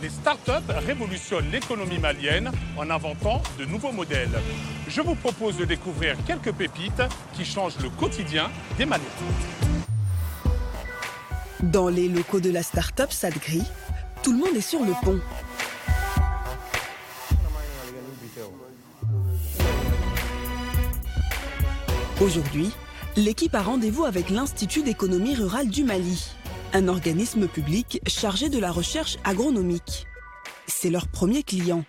Les startups révolutionnent l'économie malienne en inventant de nouveaux modèles. Je vous propose de découvrir quelques pépites qui changent le quotidien des Maliens. Dans les locaux de la start-up Sadgri, tout le monde est sur le pont. Aujourd'hui, l'équipe a rendez-vous avec l'Institut d'économie rurale du Mali, un organisme public chargé de la recherche agronomique. C'est leur premier client.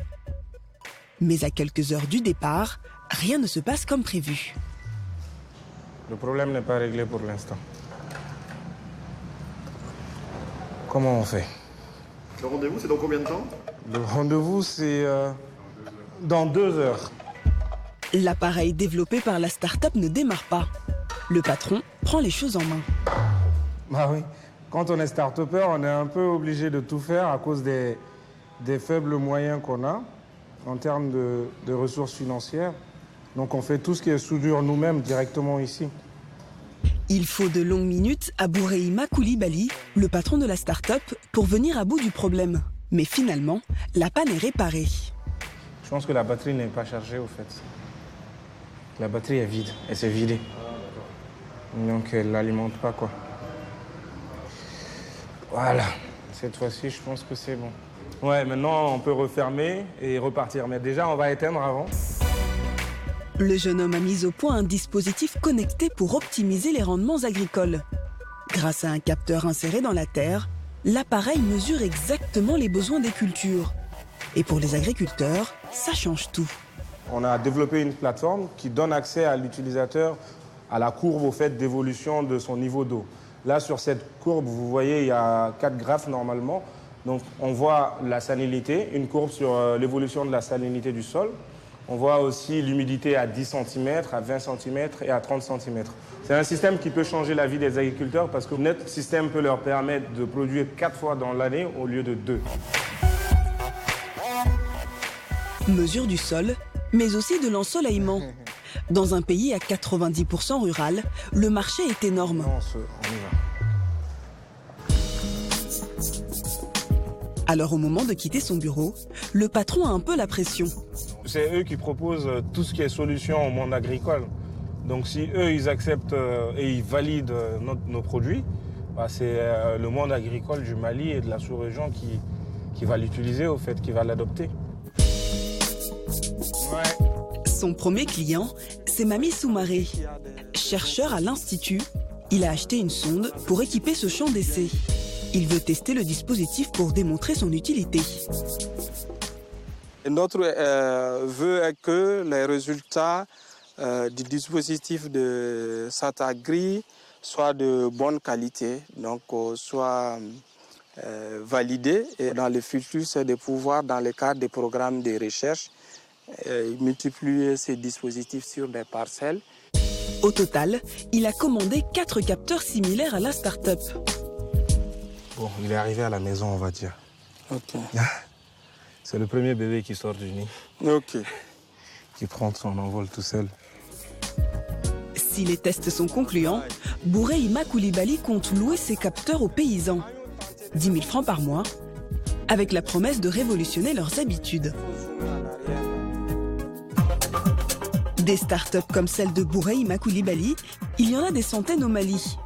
Mais à quelques heures du départ, rien ne se passe comme prévu. Le problème n'est pas réglé pour l'instant. Comment on fait? Le rendez-vous, c'est dans combien de temps? Le rendez-vous, c'est dans 2 heures. L'appareil développé par la start-up ne démarre pas. Le patron prend les choses en main. Bah oui, quand on est start-upper, on est un peu obligé de tout faire à cause des faibles moyens qu'on a en termes de ressources financières. Donc on fait tout ce qui est soudure nous-mêmes directement ici. Il faut de longues minutes à Boureima Koulibaly, le patron de la start-up, pour venir à bout du problème. Mais finalement, la panne est réparée. Je pense que la batterie n'est pas chargée au fait. La batterie est vide, elle s'est vidée. Donc elle n'alimente pas quoi. Voilà, cette fois-ci je pense que c'est bon. Ouais, maintenant on peut refermer et repartir. Mais déjà on va éteindre avant. Le jeune homme a mis au point un dispositif connecté pour optimiser les rendements agricoles. Grâce à un capteur inséré dans la terre, l'appareil mesure exactement les besoins des cultures. Et pour les agriculteurs, ça change tout. On a développé une plateforme qui donne accès à l'utilisateur à la courbe au fait d'évolution de son niveau d'eau. Là, sur cette courbe, vous voyez, il y a 4 graphes normalement. Donc, on voit la salinité, une courbe sur l'évolution de la salinité du sol. On voit aussi l'humidité à 10 cm, à 20 cm et à 30 cm. C'est un système qui peut changer la vie des agriculteurs parce que notre système peut leur permettre de produire 4 fois dans l'année au lieu de 2. Mesure du sol, mais aussi de l'ensoleillement. Dans un pays à 90% rural, le marché est énorme. On y va. Alors au moment de quitter son bureau, le patron a un peu la pression. C'est eux qui proposent tout ce qui est solution au monde agricole. Donc si eux, ils acceptent et ils valident nos produits, bah, c'est le monde agricole du Mali et de la sous-région qui va l'utiliser, au fait, qui va l'adopter. Ouais. Son premier client, c'est Mami Soumaré. Chercheur à l'Institut, il a acheté une sonde pour équiper ce champ d'essai. Il veut tester le dispositif pour démontrer son utilité. Notre vœu est que les résultats du dispositif de Sadgri soient de bonne qualité, donc soient validés. Et dans le futur, c'est de pouvoir, dans le cadre des programmes de recherche, multiplier ces dispositifs sur des parcelles. Au total, il a commandé 4 capteurs similaires à la start-up. Bon, il est arrivé à la maison, on va dire. Ok. C'est le premier bébé qui sort du nid. Ok. Qui prend son envol tout seul. Si les tests sont concluants, Boureima Koulibaly compte louer ses capteurs aux paysans. 10 000 francs par mois, avec la promesse de révolutionner leurs habitudes. Des startups comme celle de Boureima Koulibaly, il y en a des centaines au Mali.